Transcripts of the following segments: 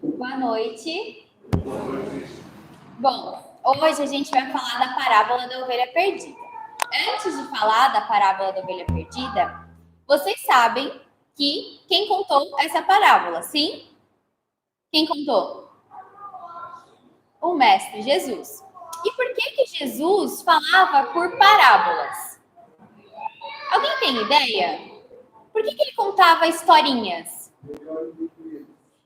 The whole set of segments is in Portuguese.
Boa noite. Bom, hoje a gente vai falar da parábola da ovelha perdida. Antes de falar da parábola da ovelha perdida, vocês sabem que quem contou essa parábola, sim? Quem contou? O Mestre Jesus. E por que Jesus falava por parábolas? Alguém tem ideia? Por que ele contava historinhas?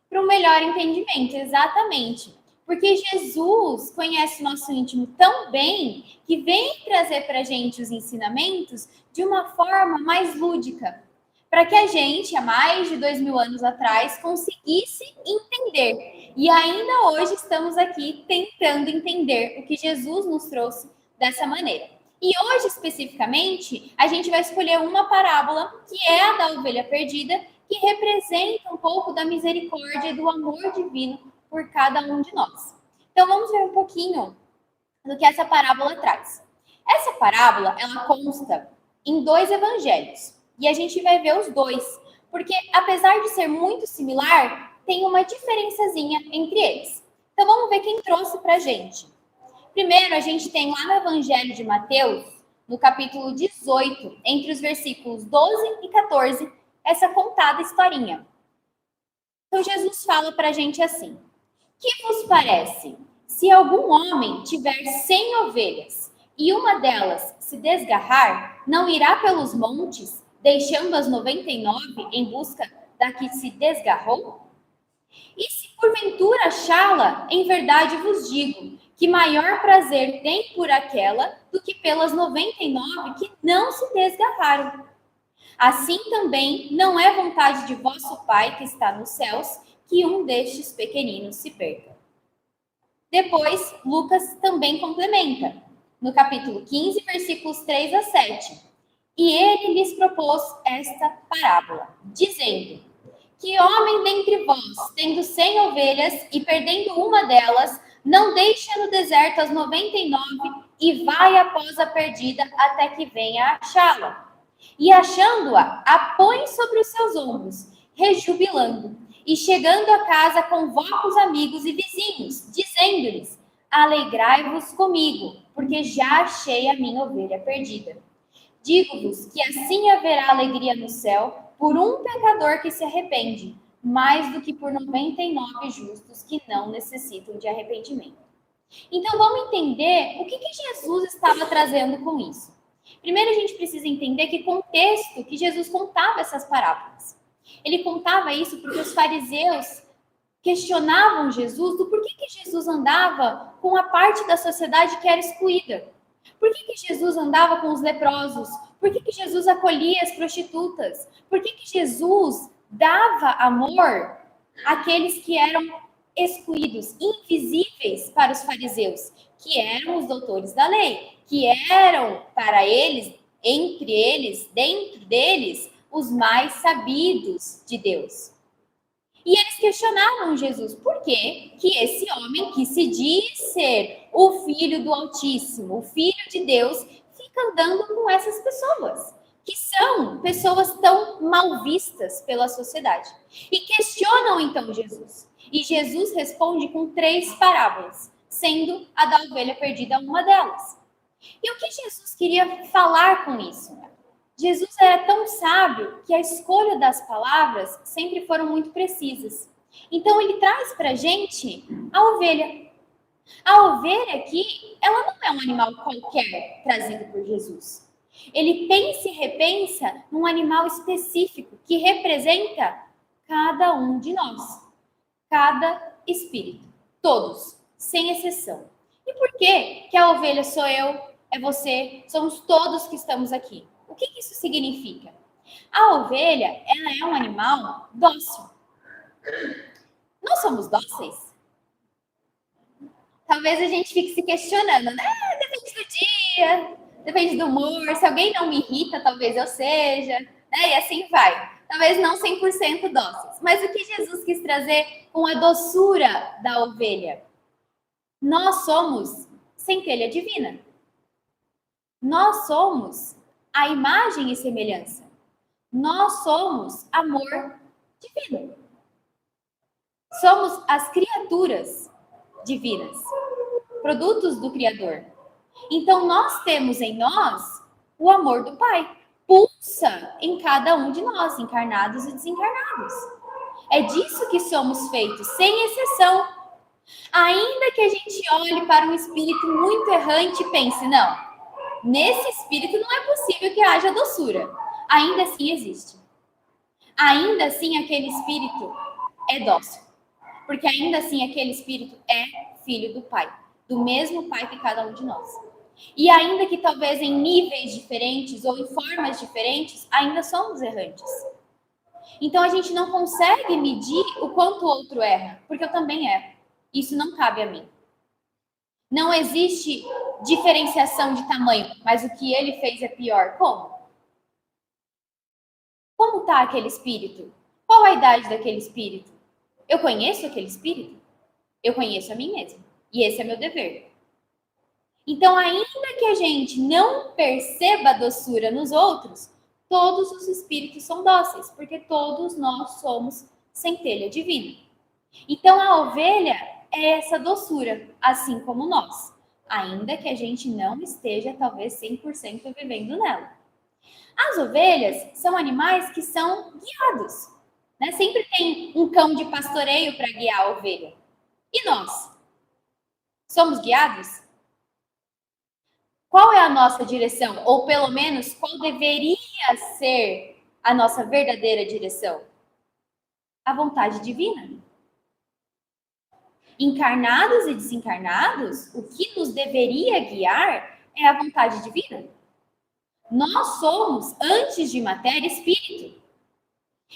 Para um melhor entendimento, exatamente. Porque Jesus conhece o nosso íntimo tão bem que vem trazer para a gente os ensinamentos de uma forma mais lúdica, para que a gente, há mais de 2000 anos atrás, conseguisse entender. E ainda hoje estamos aqui tentando entender o que Jesus nos trouxe dessa maneira. E hoje, especificamente, a gente vai escolher uma parábola, que é a da ovelha perdida, que representa um pouco da misericórdia e do amor divino por cada um de nós. Então, vamos ver um pouquinho do que essa parábola traz. Essa parábola, ela consta em 2 evangelhos. E a gente vai ver os dois, porque apesar de ser muito similar, tem uma diferençazinha entre eles. Então, vamos ver quem trouxe para a gente. Primeiro, a gente tem lá no Evangelho de Mateus, no capítulo 18, entre os versículos 12 e 14, essa contada historinha. Então, Jesus fala para a gente assim: que vos parece? Se algum homem tiver 100 ovelhas e uma delas se desgarrar, não irá pelos montes, deixando as 99 em busca da que se desgarrou? E se porventura achá-la, em verdade vos digo, que maior prazer tem por aquela do que pelas 99 que não se desgarraram. Assim também não é vontade de vosso Pai que está nos céus que um destes pequeninos se perca. Depois, Lucas também complementa, no capítulo 15, versículos 3 a 7. E ele lhes propôs esta parábola, dizendo: que homem dentre vós, tendo 100 ovelhas e perdendo uma delas, não deixa no deserto as 99 e vai após a perdida até que venha achá-la? E achando-a, a põe sobre os seus ombros, rejubilando, e chegando a casa convoca os amigos e vizinhos, dizendo-lhes: alegrai-vos comigo, porque já achei a minha ovelha perdida. Digo-vos que assim haverá alegria no céu por um pecador que se arrepende, mais do que por 99 justos que não necessitam de arrependimento. Então vamos entender o que Jesus estava trazendo com isso. Primeiro a gente precisa entender que contexto que Jesus contava essas parábolas. Ele contava isso porque os fariseus questionavam Jesus do porquê que Jesus andava com a parte da sociedade que era excluída. Por que Jesus andava com os leprosos? Por que Jesus acolhia as prostitutas? Por que Jesus dava amor àqueles que eram excluídos, invisíveis para os fariseus, que eram os doutores da lei, que eram para eles, entre eles, dentro deles, os mais sabidos de Deus. E eles questionaram Jesus, por que esse homem que se diz ser o Filho do Altíssimo, o Filho de Deus, fica andando com essas pessoas, que são pessoas tão mal vistas pela sociedade. E questionam então Jesus. E Jesus responde com 3 parábolas, sendo a da ovelha perdida uma delas. E o que Jesus queria falar com isso? Jesus era tão sábio que a escolha das palavras sempre foram muito precisas. Então ele traz para a gente a ovelha. A ovelha aqui, ela não é um animal qualquer trazido por Jesus. Ele pensa e repensa num animal específico que representa cada um de nós. Cada espírito. Todos, sem exceção. E por que a ovelha sou eu, é você, somos todos que estamos aqui? O que isso significa? A ovelha, ela é um animal dócil. Nós somos dóceis? Talvez a gente fique se questionando, né? Depende do dia, depende do humor. Se alguém não me irrita, talvez eu seja, né? E assim vai. Talvez não 100% dóceis. Mas o que Jesus quis trazer com a doçura da ovelha? Nós somos centelha divina. Nós somos a imagem e semelhança. Nós somos amor divino. Somos as criaturas divinas, produtos do Criador. Então, nós temos em nós o amor do Pai. Pulsa em cada um de nós, encarnados e desencarnados. É disso que somos feitos, sem exceção. Ainda que a gente olhe para um espírito muito errante e pense, não, nesse espírito não é possível que haja doçura. Ainda assim existe. Ainda assim aquele espírito é dócil. Porque ainda assim aquele espírito é filho do Pai. Do mesmo Pai que cada um de nós. E ainda que talvez em níveis diferentes ou em formas diferentes, ainda somos errantes. Então a gente não consegue medir o quanto o outro erra, porque eu também erro. Isso não cabe a mim. Não existe diferenciação de tamanho, mas o que ele fez é pior. Como? Como está aquele espírito? Qual a idade daquele espírito? Eu conheço aquele espírito? Eu conheço a mim mesmo. E esse é meu dever. Então, ainda que a gente não perceba a doçura nos outros, todos os espíritos são dóceis, porque todos nós somos centelha divina. Então, a ovelha é essa doçura, assim como nós, ainda que a gente não esteja, talvez, 100% vivendo nela. As ovelhas são animais que são guiados, né? Sempre tem um cão de pastoreio para guiar a ovelha. E nós? Somos guiados? Qual é a nossa direção? Ou pelo menos, qual deveria ser a nossa verdadeira direção? A vontade divina. Encarnados e desencarnados, o que nos deveria guiar é a vontade divina. Nós somos, antes de matéria, espírito.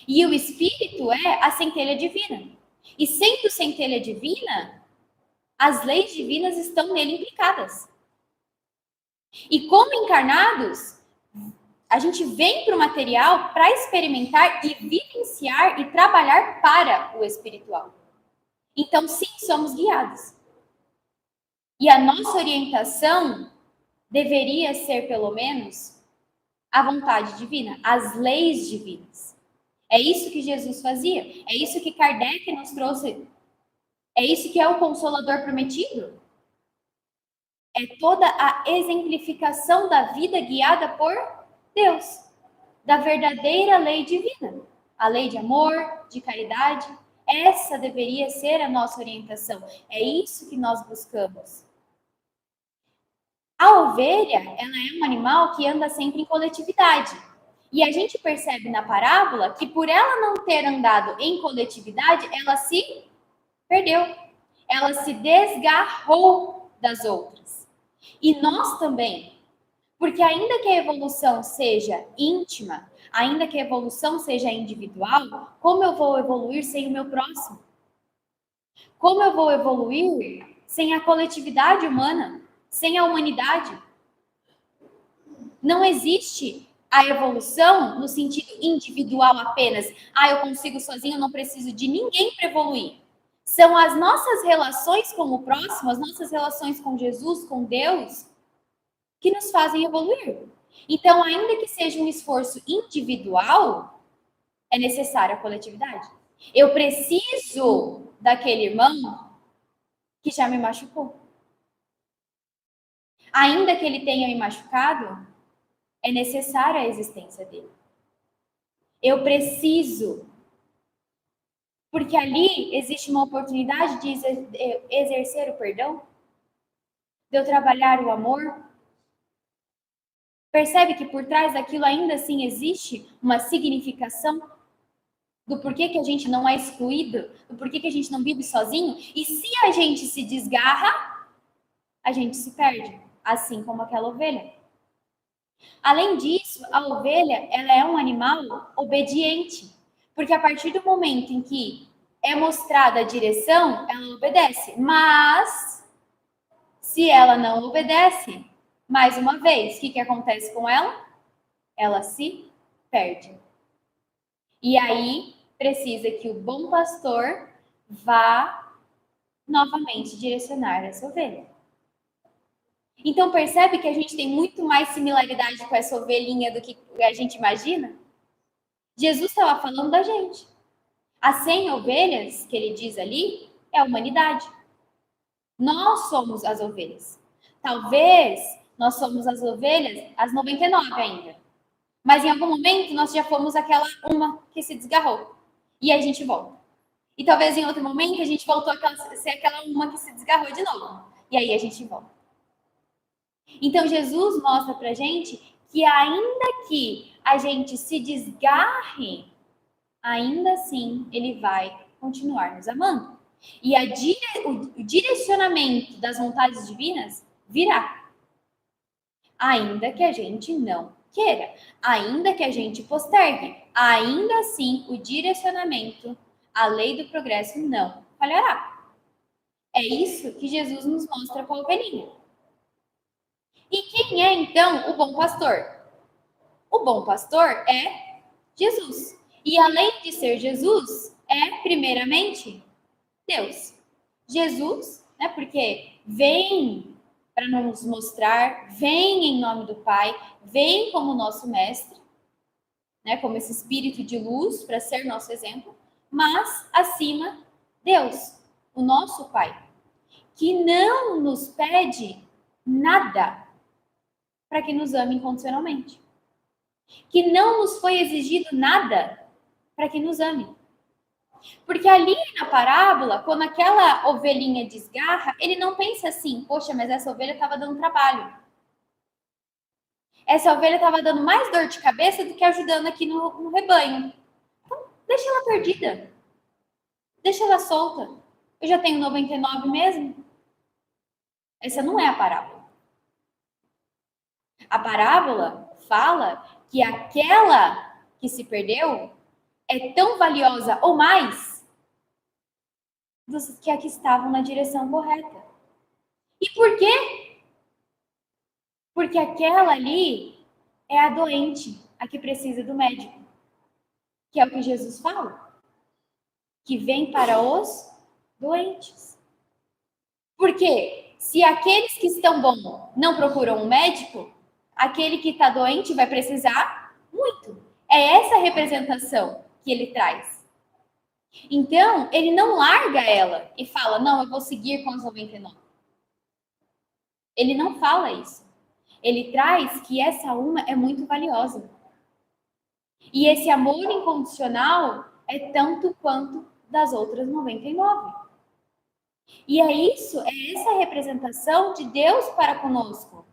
E o espírito é a centelha divina. E sendo centelha divina, as leis divinas estão nele implicadas. E como encarnados, a gente vem para o material para experimentar e vivenciar e trabalhar para o espiritual. Então, sim, somos guiados. E a nossa orientação deveria ser, pelo menos, a vontade divina, as leis divinas. É isso que Jesus fazia. É isso que Kardec nos trouxe. É isso que é o Consolador prometido. É toda a exemplificação da vida guiada por Deus, da verdadeira lei divina, a lei de amor, de caridade. Essa deveria ser a nossa orientação. É isso que nós buscamos. A ovelha, ela é um animal que anda sempre em coletividade. E a gente percebe na parábola que por ela não ter andado em coletividade, ela se perdeu. Ela se desgarrou das outras. E nós também. Porque ainda que a evolução seja íntima, ainda que a evolução seja individual, como eu vou evoluir sem o meu próximo? Como eu vou evoluir sem a coletividade humana, sem a humanidade? Não existe a evolução no sentido individual apenas. Eu consigo sozinho, eu não preciso de ninguém para evoluir. São as nossas relações com o próximo, as nossas relações com Jesus, com Deus, que nos fazem evoluir. Então, ainda que seja um esforço individual, é necessária a coletividade. Eu preciso daquele irmão que já me machucou. Ainda que ele tenha me machucado, é necessária a existência dele. Eu preciso, porque ali existe uma oportunidade de exercer o perdão, de eu trabalhar o amor. Percebe que por trás daquilo ainda assim existe uma significação do porquê que a gente não é excluído, do porquê que a gente não vive sozinho. E se a gente se desgarra, a gente se perde, assim como aquela ovelha. Além disso, a ovelha, ela é um animal obediente, porque a partir do momento em que é mostrada a direção, ela obedece. Mas, se ela não obedece, mais uma vez, o que acontece com ela? Ela se perde. E aí, precisa que o bom pastor vá novamente direcionar essa ovelha. Então, percebe que a gente tem muito mais similaridade com essa ovelhinha do que a gente imagina? Jesus estava falando da gente. As 100 ovelhas, que ele diz ali, é a humanidade. Nós somos as ovelhas. Talvez nós somos as ovelhas, as 99 ainda. Mas em algum momento nós já fomos aquela uma que se desgarrou. E aí a gente volta. E talvez em outro momento a gente voltou a ser aquela uma que se desgarrou de novo. E aí a gente volta. Então Jesus mostra pra gente que ainda que a gente se desgarre, ainda assim ele vai continuar nos amando. E o direcionamento das vontades divinas virá. Ainda que a gente não queira, ainda que a gente postergue, ainda assim o direcionamento, a lei do progresso não falhará. É isso que Jesus nos mostra com a ovelhinha. E quem é então o bom pastor? O bom pastor é Jesus. E além de ser Jesus, é primeiramente Deus. Jesus, né? Porque vem para nos mostrar, vem em nome do Pai, vem como nosso mestre, né? Como esse espírito de luz para ser nosso exemplo, mas acima Deus, o nosso Pai, que não nos pede nada para que nos ame incondicionalmente. Que não nos foi exigido nada para que nos ame. Porque ali na parábola, quando aquela ovelhinha desgarra, ele não pensa assim, poxa, mas essa ovelha estava dando trabalho. Essa ovelha estava dando mais dor de cabeça do que ajudando aqui no rebanho. Então, deixa ela perdida. Deixa ela solta. Eu já tenho 99 mesmo. Essa não é a parábola. A parábola fala que aquela que se perdeu é tão valiosa ou mais dos que a que estavam na direção correta. E por quê? Porque aquela ali é a doente, a que precisa do médico. Que é o que Jesus fala. Que vem para os doentes. Porque se aqueles que estão bons não procuram um médico, aquele que está doente vai precisar muito. É essa representação que ele traz. Então, ele não larga ela e fala, não, eu vou seguir com as 99. Ele não fala isso. Ele traz que essa uma é muito valiosa. E esse amor incondicional é tanto quanto das outras 99. E é isso, é essa representação de Deus para conosco.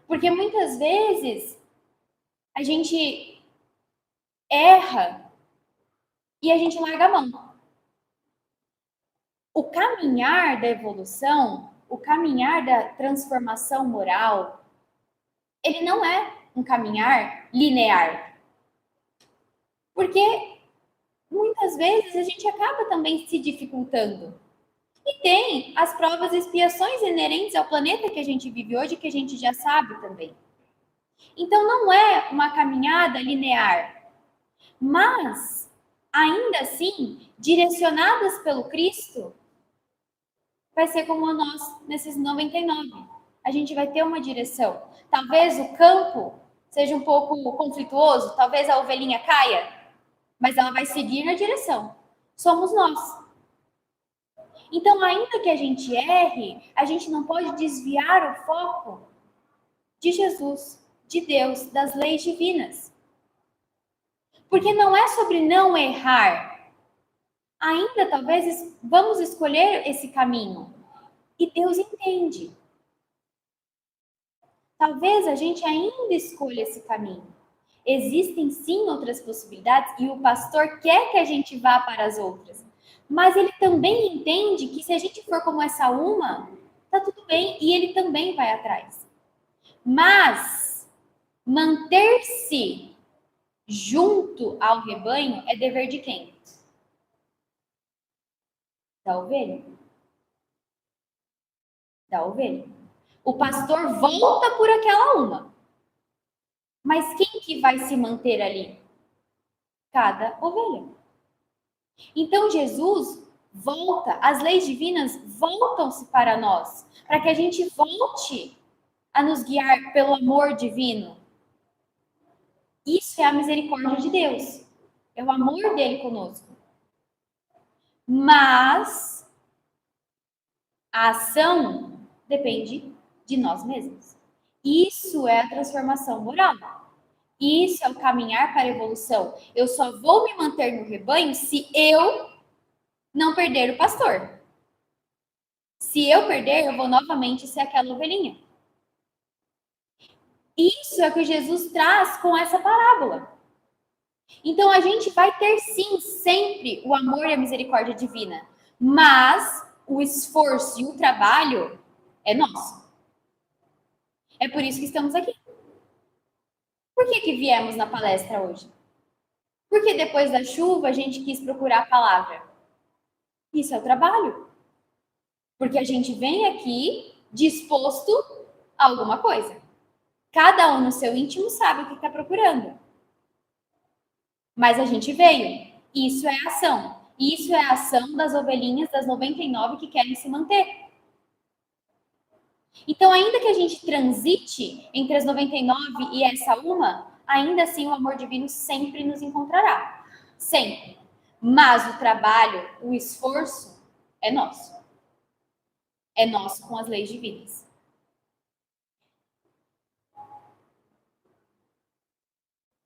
Porque muitas vezes a gente erra e a gente larga a mão. O caminhar da evolução, o caminhar da transformação moral, ele não é um caminhar linear. Porque muitas vezes a gente acaba também se dificultando. E tem as provas e expiações inerentes ao planeta que a gente vive hoje, que a gente já sabe também. Então não é uma caminhada linear, mas ainda assim, direcionadas pelo Cristo, vai ser como nós nesses 99. A gente vai ter uma direção. Talvez o campo seja um pouco conflituoso, talvez a ovelhinha caia, mas ela vai seguir na direção. Somos nós. Então, ainda que a gente erre, a gente não pode desviar o foco de Jesus, de Deus, das leis divinas. Porque não é sobre não errar. Ainda talvez vamos escolher esse caminho. E Deus entende. Talvez a gente ainda escolha esse caminho. Existem sim outras possibilidades e o pastor quer que a gente vá para as outras. Mas ele também entende que se a gente for como essa uma, tá tudo bem e ele também vai atrás. Mas manter-se junto ao rebanho é dever de quem? Da ovelha. Da ovelha. O pastor volta por aquela uma. Mas quem que vai se manter ali? Cada ovelha. Então Jesus volta, as leis divinas voltam-se para nós, para que a gente volte a nos guiar pelo amor divino. Isso é a misericórdia de Deus. É o amor dele conosco. Mas a ação depende de nós mesmos. Isso é a transformação moral. Isso é o caminhar para a evolução. Eu só vou me manter no rebanho se eu não perder o pastor. Se eu perder, eu vou novamente ser aquela ovelhinha. Isso é o que Jesus traz com essa parábola. Então a gente vai ter sim sempre o amor e a misericórdia divina, mas o esforço e o trabalho é nosso. É por isso que estamos aqui. Por que viemos na palestra hoje? Porque depois da chuva a gente quis procurar a palavra. Isso é o trabalho. Porque a gente vem aqui disposto a alguma coisa. Cada um no seu íntimo sabe o que está procurando. Mas a gente veio. Isso é ação. Isso é a ação das ovelhinhas, das 99 que querem se manter. Então, ainda que a gente transite entre as 99 e essa uma, ainda assim o amor divino sempre nos encontrará. Sempre. Mas o trabalho, o esforço é nosso. É nosso com as leis divinas.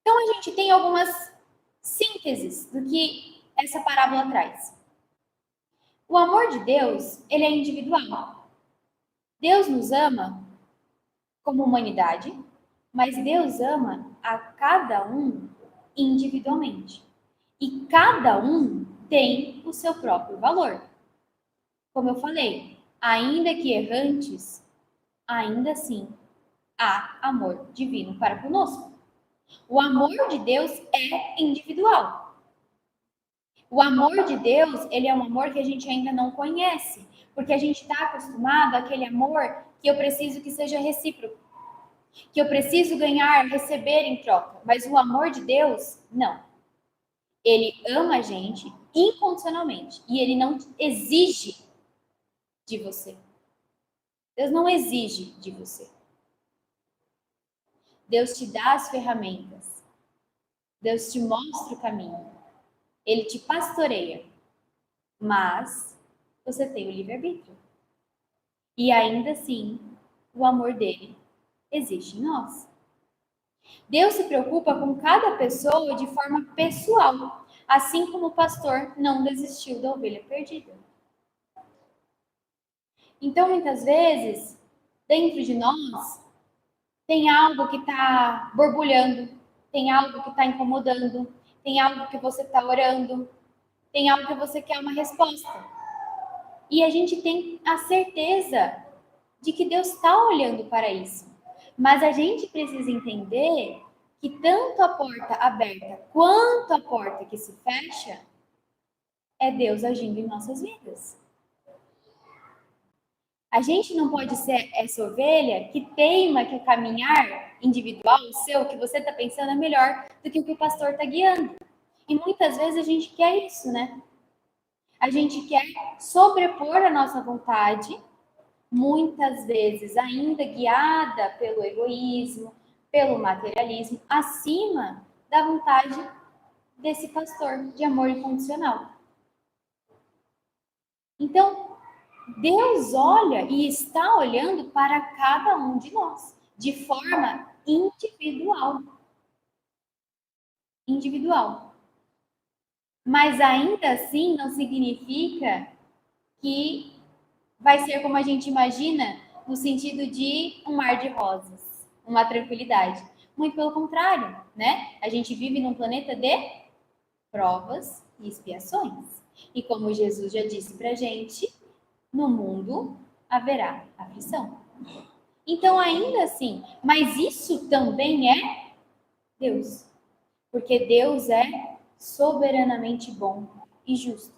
Então, a gente tem algumas sínteses do que essa parábola traz. O amor de Deus, ele é individual. Deus nos ama como humanidade, mas Deus ama a cada um individualmente. E cada um tem o seu próprio valor. Como eu falei, ainda que errantes, ainda assim há amor divino para conosco. O amor de Deus é individual. O amor de Deus, ele é um amor que a gente ainda não conhece, porque a gente está acostumado àquele amor que eu preciso que seja recíproco, que eu preciso ganhar, receber em troca. Mas o amor de Deus, não. Ele ama a gente incondicionalmente e ele não exige de você. Deus não exige de você. Deus te dá as ferramentas. Deus te mostra o caminho. Ele te pastoreia. Mas você tem o livre-arbítrio. E ainda assim, o amor dele existe em nós. Deus se preocupa com cada pessoa de forma pessoal, assim como o pastor não desistiu da ovelha perdida. Então, muitas vezes, dentro de nós, tem algo que está borbulhando, tem algo que está incomodando, tem algo que você está orando, tem algo que você quer uma resposta. E a gente tem a certeza de que Deus está olhando para isso. Mas a gente precisa entender que tanto a porta aberta quanto a porta que se fecha é Deus agindo em nossas vidas. A gente não pode ser essa ovelha que teima que o caminhar individual, o seu, que você está pensando é melhor do que o que o pastor está guiando. E muitas vezes a gente quer isso, né? A gente quer sobrepor a nossa vontade, muitas vezes ainda guiada pelo egoísmo, pelo materialismo, acima da vontade desse pastor de amor incondicional. Então, Deus olha e está olhando para cada um de nós, de forma individual. Individual. Mas ainda assim não significa que vai ser como a gente imagina, no sentido de um mar de rosas, uma tranquilidade. Muito pelo contrário, né? A gente vive num planeta de provas e expiações. E como Jesus já disse pra gente, no mundo haverá aflição. Então, ainda assim, mas isso também é Deus. Porque Deus é soberanamente bom e justo.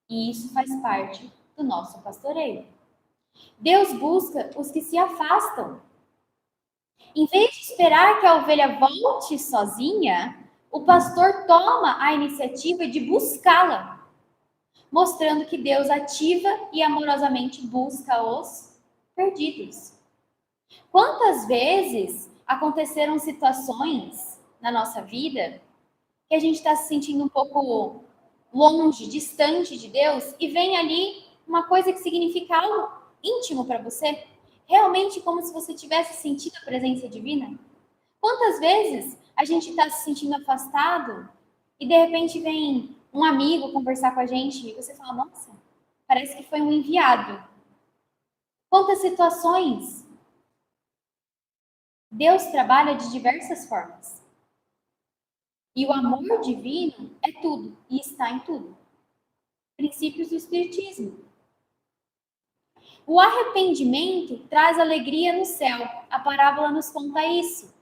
E isso faz parte do nosso pastoreio. Deus busca os que se afastam. Em vez de esperar que a ovelha volte sozinha, o pastor toma a iniciativa de buscá-la, mostrando que Deus ativa e amorosamente busca os perdidos. Quantas vezes aconteceram situações na nossa vida que a gente está se sentindo um pouco longe, distante de Deus, e vem ali uma coisa que significa algo íntimo para você, realmente como se você tivesse sentido a presença divina? Quantas vezes a gente está se sentindo afastado e de repente vem um amigo conversar com a gente e você fala, nossa, parece que foi um enviado. Quantas situações? Deus trabalha de diversas formas. E o amor divino é tudo e está em tudo. Princípios do Espiritismo. O arrependimento traz alegria no céu. A parábola nos conta isso.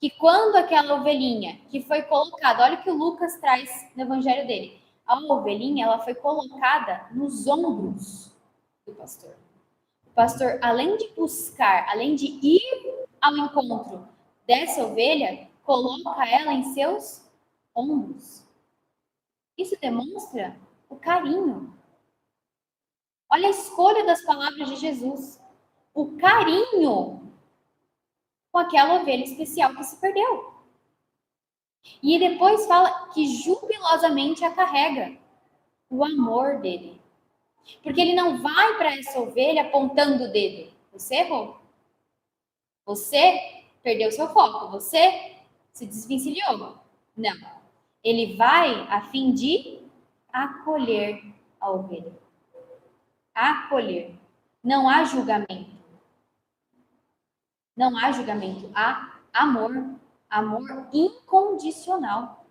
Que quando aquela ovelhinha que foi colocada, olha o que o Lucas traz no evangelho dele. A ovelhinha, ela foi colocada nos ombros do pastor. O pastor, além de buscar, além de ir ao encontro dessa ovelha, coloca ela em seus ombros. Isso demonstra o carinho. Olha a escolha das palavras de Jesus. O carinho com aquela ovelha especial que se perdeu. E depois fala que jubilosamente a carrega. O amor dele. Porque ele não vai para essa ovelha apontando o dedo. Você errou. Você perdeu seu foco. Você se desvencilhou. Não. Ele vai a fim de acolher a ovelha. Acolher. Não há julgamento. Não há julgamento. Há amor. Amor incondicional.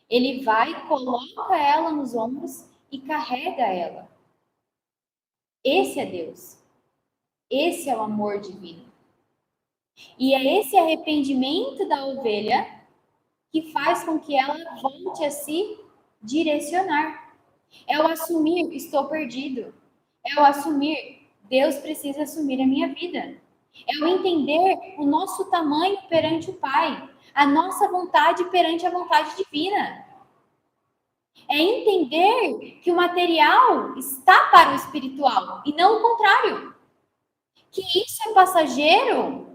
Ele vai, coloca ela nos ombros e carrega ela. Esse é Deus. Esse é o amor divino. E é esse arrependimento da ovelha que faz com que ela volte a se direcionar. É o assumir, estou perdido. É o assumir, Deus precisa assumir a minha vida. É o entender o nosso tamanho perante o Pai. A nossa vontade perante a vontade divina. É entender que o material está para o espiritual e não o contrário. Que isso é passageiro,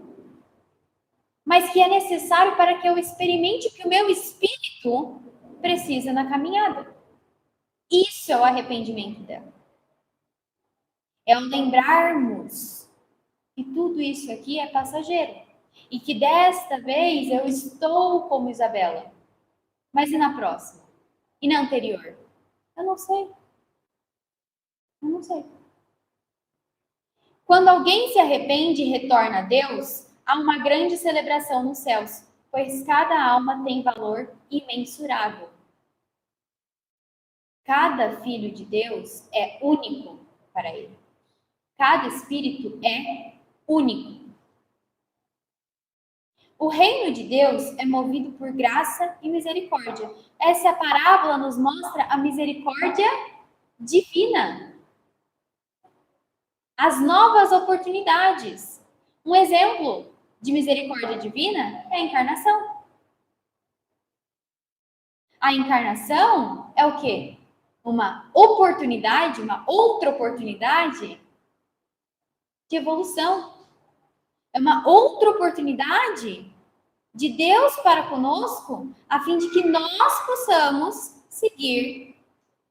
mas que é necessário para que eu experimente que o meu espírito precisa na caminhada. Isso é o arrependimento dela. É o lembrarmos que tudo isso aqui é passageiro. E que desta vez eu estou como Isabela. Mas e na próxima? E na anterior? Eu não sei. Eu não sei. Quando alguém se arrepende e retorna a Deus, há uma grande celebração nos céus, pois cada alma tem valor imensurável. Cada filho de Deus é único para ele. Cada espírito é único. O reino de Deus é movido por graça e misericórdia. Essa parábola nos mostra a misericórdia divina. As novas oportunidades. Um exemplo de misericórdia divina é a encarnação. A encarnação é o quê? Uma oportunidade, uma outra oportunidade de evolução. É uma outra oportunidade de Deus para conosco, a fim de que nós possamos seguir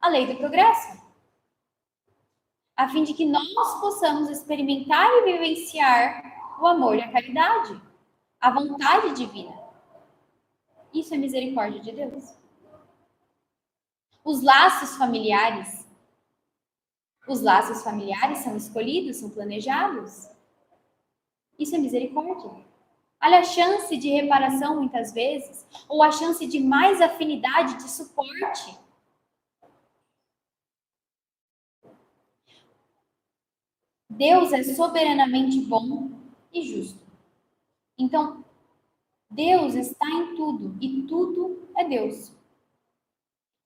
a lei do progresso. A fim de que nós possamos experimentar e vivenciar o amor e a caridade, a vontade divina. Isso é misericórdia de Deus. Os laços familiares. Os laços familiares são escolhidos, são planejados. Isso é misericórdia. Olha a chance de reparação, muitas vezes, ou a chance de mais afinidade, de suporte. Deus é soberanamente bom e justo. Então, Deus está em tudo e tudo é Deus.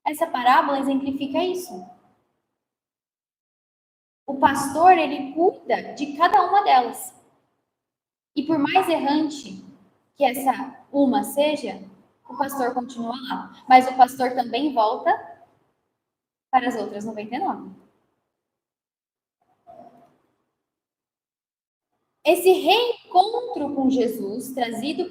Essa parábola exemplifica isso. O pastor, ele cuida de cada uma delas. E por mais errante que essa uma seja, o pastor continua lá. Mas o pastor também volta para as outras 99. Esse reencontro com Jesus, trazido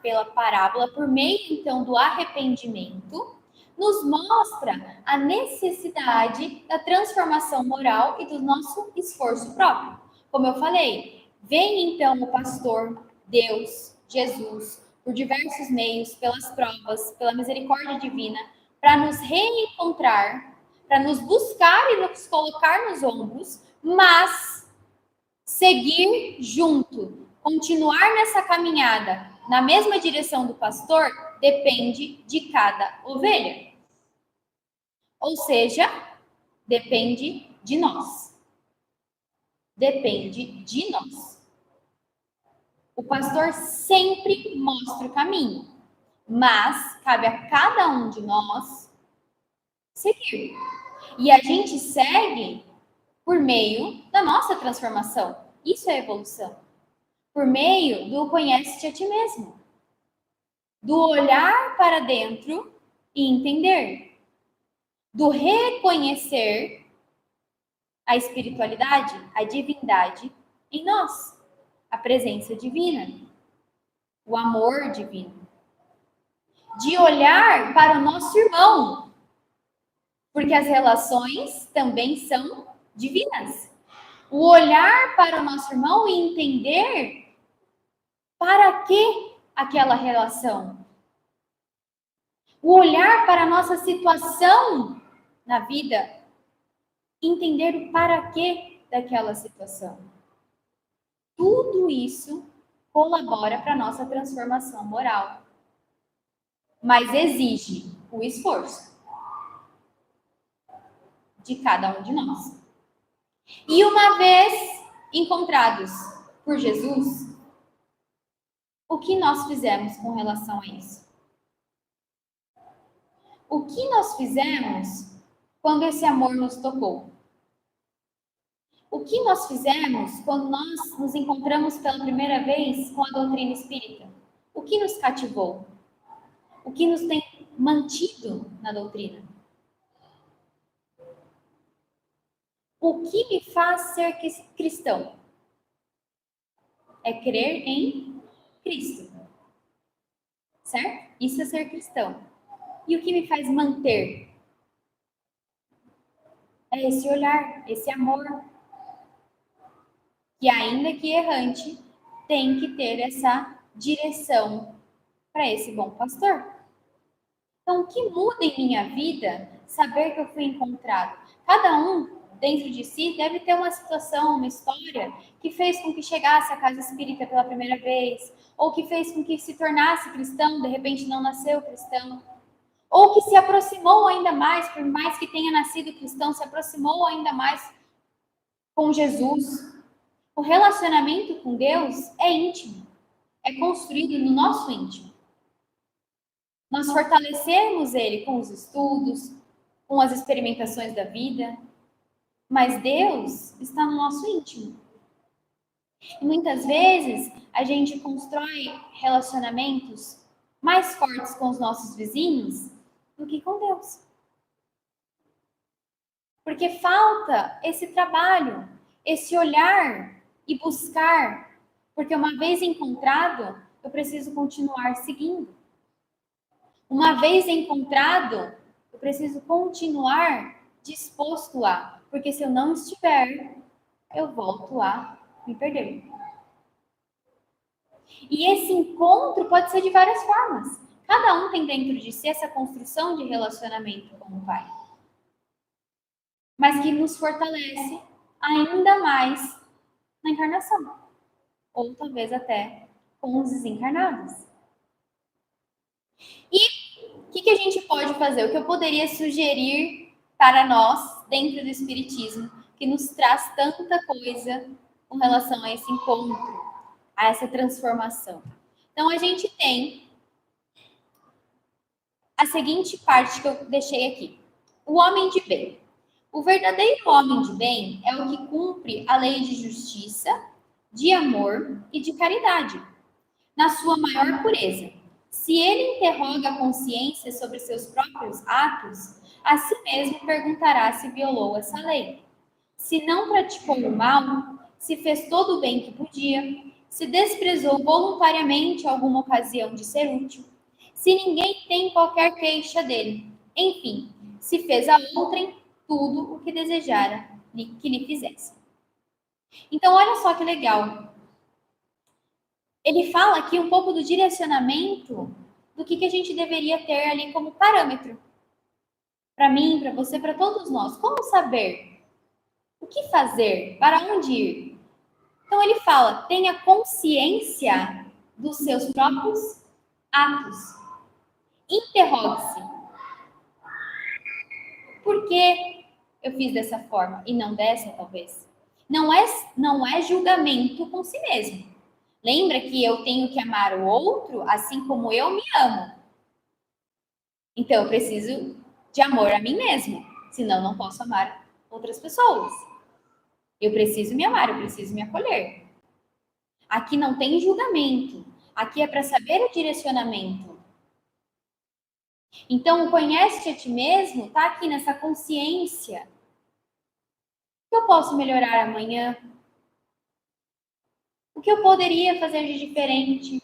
pela parábola, por meio então do arrependimento, nos mostra a necessidade da transformação moral e do nosso esforço próprio. Como eu falei, vem então o pastor, Deus, Jesus, por diversos meios, pelas provas, pela misericórdia divina, para nos reencontrar, para nos buscar e nos colocar nos ombros, mas seguir junto, continuar nessa caminhada na mesma direção do pastor, depende de cada ovelha. Ou seja, depende de nós. Depende de nós. O pastor sempre mostra o caminho, mas cabe a cada um de nós seguir. E a gente segue por meio da nossa transformação. Isso é evolução. Por meio do conhece-te a ti mesmo. Do olhar para dentro e entender. Do reconhecer a espiritualidade, a divindade em nós. A presença divina. O amor divino. De olhar para o nosso irmão. Porque as relações também são divinas. O olhar para o nosso irmão e entender para que aquela relação. O olhar para a nossa situação na vida, entender o para que daquela situação. Tudo isso colabora para a nossa transformação moral. Mas exige o esforço de cada um de nós. E uma vez encontrados por Jesus, o que nós fizemos com relação a isso? O que nós fizemos quando esse amor nos tocou? O que nós fizemos quando nós nos encontramos pela primeira vez com a doutrina espírita? O que nos cativou? O que nos tem mantido na doutrina? O que me faz ser cristão? É crer em Cristo. Certo? Isso é ser cristão. E o que me faz manter? É esse olhar, esse amor. Que ainda que errante, tem que ter essa direção para esse bom pastor. Então, o que muda em minha vida? Saber que eu fui encontrado. Cada um, dentro de si, deve ter uma situação, uma história que fez com que chegasse à casa espírita pela primeira vez, ou que fez com que se tornasse cristão, de repente não nasceu cristão, ou que se aproximou ainda mais, por mais que tenha nascido cristão, se aproximou ainda mais com Jesus. O relacionamento com Deus é íntimo, é construído no nosso íntimo. Nós fortalecemos ele com os estudos, com as experimentações da vida, mas Deus está no nosso íntimo. E muitas vezes a gente constrói relacionamentos mais fortes com os nossos vizinhos do que com Deus. Porque falta esse trabalho, esse olhar e buscar, porque uma vez encontrado, eu preciso continuar seguindo. Uma vez encontrado, eu preciso continuar disposto a, porque se eu não estiver, eu volto a me perder. E esse encontro pode ser de várias formas. Cada um tem dentro de si essa construção de relacionamento com o Pai. Mas que nos fortalece ainda mais na encarnação. Ou talvez até com os desencarnados. E o que a gente pode fazer? O que eu poderia sugerir para nós, dentro do Espiritismo, que nos traz tanta coisa com relação a esse encontro, a essa transformação? Então, a gente tem a seguinte parte que eu deixei aqui. O homem de bem. O verdadeiro homem de bem é o que cumpre a lei de justiça, de amor e de caridade, na sua maior pureza. Se ele interroga a consciência sobre seus próprios atos, a si mesmo perguntará se violou essa lei. Se não praticou o mal, se fez todo o bem que podia, se desprezou voluntariamente alguma ocasião de ser útil, se ninguém tem qualquer queixa dele, enfim, se fez a outrem tudo o que desejara que lhe fizesse. Então, olha só que legal. Ele fala aqui um pouco do direcionamento do que a gente deveria ter ali como parâmetro. Para mim, para você, para todos nós. Como saber? O que fazer? Para onde ir? Então, ele fala, tenha consciência dos seus próprios atos. Interrogue-se. Por que eu fiz dessa forma e não dessa, talvez? Não é julgamento com si mesmo. Lembra que eu tenho que amar o outro assim como eu me amo. Então, eu preciso de amor a mim mesmo. Senão, não posso amar outras pessoas. Eu preciso me amar, eu preciso me acolher. Aqui não tem julgamento. Aqui é para saber o direcionamento. Então, conhece-te a ti mesmo, tá aqui nessa consciência. O que eu posso melhorar amanhã? O que eu poderia fazer de diferente?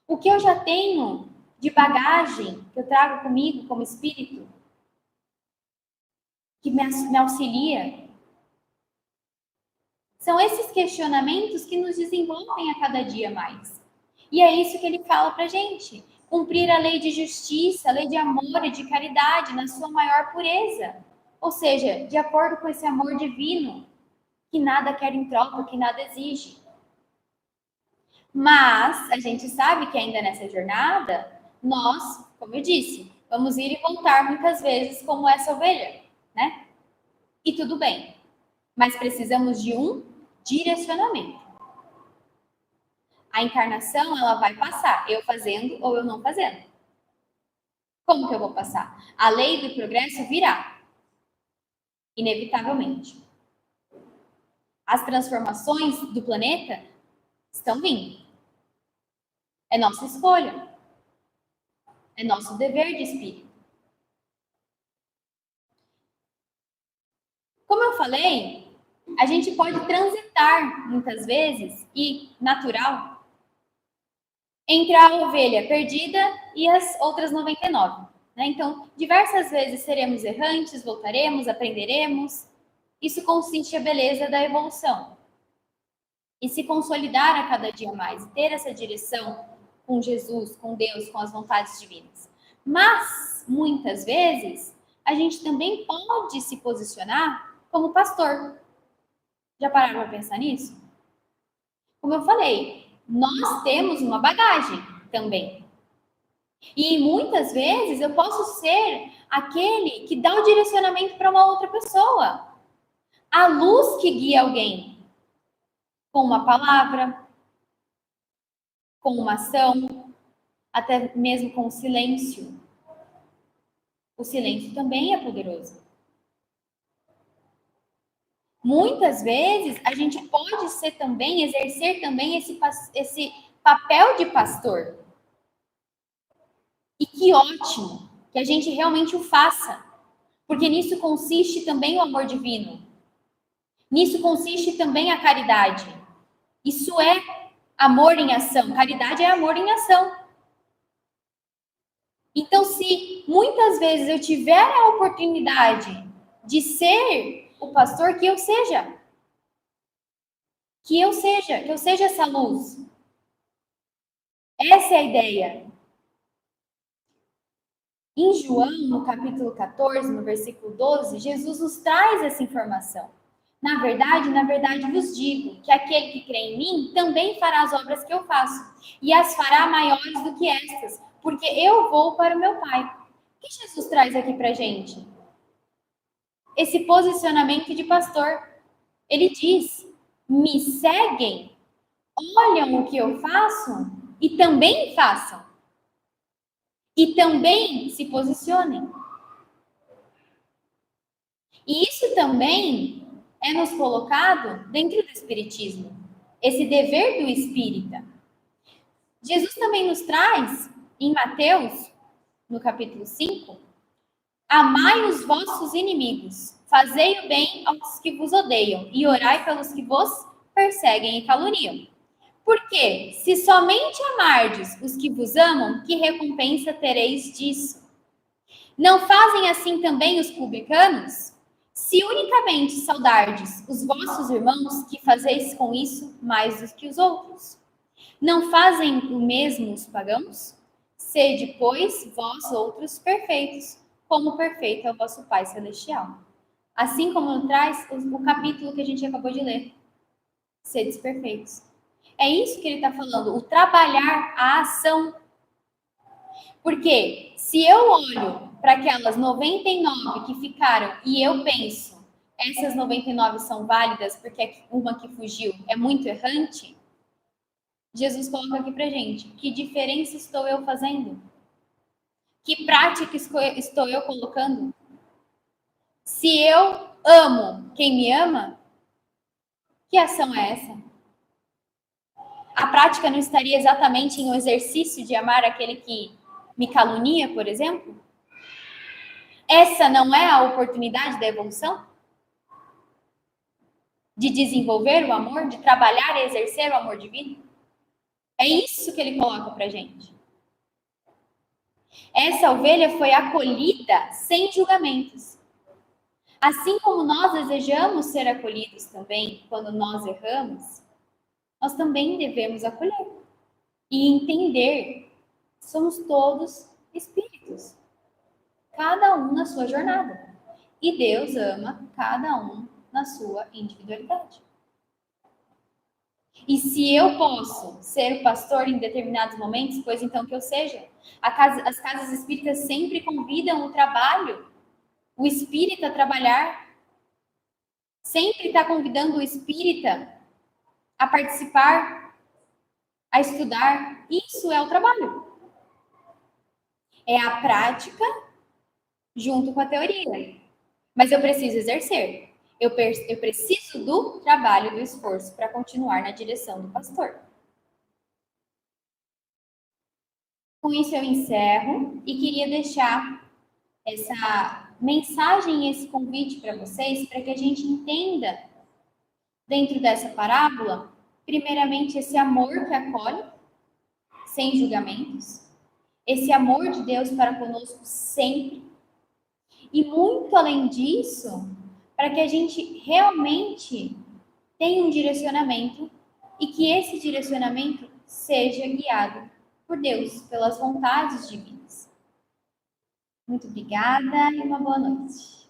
O que eu já tenho de bagagem que eu trago comigo como espírito? Que me auxilia? São esses questionamentos que nos desenvolvem a cada dia mais. E é isso que ele fala pra gente. Cumprir a lei de justiça, a lei de amor e de caridade na sua maior pureza. Ou seja, de acordo com esse amor divino, que nada quer em troca, que nada exige. Mas a gente sabe que ainda nessa jornada, nós, como eu disse, vamos ir e voltar muitas vezes como essa ovelha, né? E tudo bem. Mas precisamos de um direcionamento. A encarnação, ela vai passar, eu fazendo ou eu não fazendo. Como que eu vou passar? A lei do progresso virá, inevitavelmente. As transformações do planeta estão vindo. É nossa escolha. É nosso dever de espírito. Como eu falei, a gente pode transitar muitas vezes, e natural, entre a ovelha perdida e as outras 99. Né? Então, diversas vezes seremos errantes, voltaremos, aprenderemos. Isso consiste a beleza da evolução. E se consolidar a cada dia mais, ter essa direção com Jesus, com Deus, com as vontades divinas. Mas, muitas vezes, a gente também pode se posicionar como pastor. Já pararam para pensar nisso? Como eu falei, nós temos uma bagagem também. E muitas vezes eu posso ser aquele que dá o direcionamento para uma outra pessoa. A luz que guia alguém. Com uma palavra, com uma ação, até mesmo com o silêncio. O silêncio também é poderoso. Muitas vezes a gente pode ser também, exercer também esse papel de pastor. E que ótimo que a gente realmente o faça, porque nisso consiste também o amor divino. Nisso consiste também a caridade. Isso é amor em ação. Caridade é amor em ação. Então, se muitas vezes eu tiver a oportunidade de ser o pastor, que eu seja. Que eu seja essa luz. Essa é a ideia. Em João, no capítulo 14, no versículo 12, Jesus nos traz essa informação. Na verdade vos digo que aquele que crê em mim também fará as obras que eu faço, e as fará maiores do que estas, porque eu vou para o meu Pai. O que Jesus traz aqui para a gente? Esse posicionamento de pastor. Ele diz, me seguem, olham o que eu faço e também façam. E também se posicionem. E isso também é nos colocado dentro do Espiritismo. Esse dever do espírita. Jesus também nos traz, em Mateus, no capítulo 5, amai os vossos inimigos, fazei o bem aos que vos odeiam e orai pelos que vos perseguem e caluniam. Porque se somente amardes os que vos amam, que recompensa tereis disso? Não fazem assim também os publicanos? Se unicamente saudardes os vossos irmãos, que fazeis com isso mais do que os outros? Não fazem o mesmo os pagãos? Sede, pois, vós outros perfeitos, como perfeito é o vosso Pai Celestial. Assim como traz o capítulo que a gente acabou de ler. Sedes perfeitos. É isso que ele está falando, o trabalhar a ação. Porque se eu olho para aquelas 99 que ficaram e eu penso, essas 99 são válidas porque uma que fugiu é muito errante, Jesus coloca aqui para gente, que diferença estou eu fazendo? Que prática estou eu colocando? Se eu amo quem me ama, que ação é essa? A prática não estaria exatamente em um exercício de amar aquele que me calunia, por exemplo? Essa não é a oportunidade da evolução? De desenvolver o amor, de trabalhar e exercer o amor divino? É isso que ele coloca pra gente. Essa ovelha foi acolhida sem julgamentos. Assim como nós desejamos ser acolhidos também quando nós erramos, nós também devemos acolher e entender que somos todos espíritos, cada um na sua jornada. E Deus ama cada um na sua individualidade. E se eu posso ser o pastor em determinados momentos, pois então que eu seja. As casas espíritas sempre convidam o trabalho, o espírita a trabalhar. Sempre está convidando o espírita a participar, a estudar. Isso é o trabalho. É a prática junto com a teoria. Mas eu preciso exercer. Eu preciso do trabalho, do esforço para continuar na direção do pastor. Com isso eu encerro e queria deixar essa mensagem, esse convite para vocês, para que a gente entenda dentro dessa parábola, primeiramente esse amor que acolhe, sem julgamentos, esse amor de Deus para conosco sempre, e muito além disso, para que a gente realmente tenha um direcionamento e que esse direcionamento seja guiado por Deus, pelas vontades divinas. Muito obrigada e uma boa noite.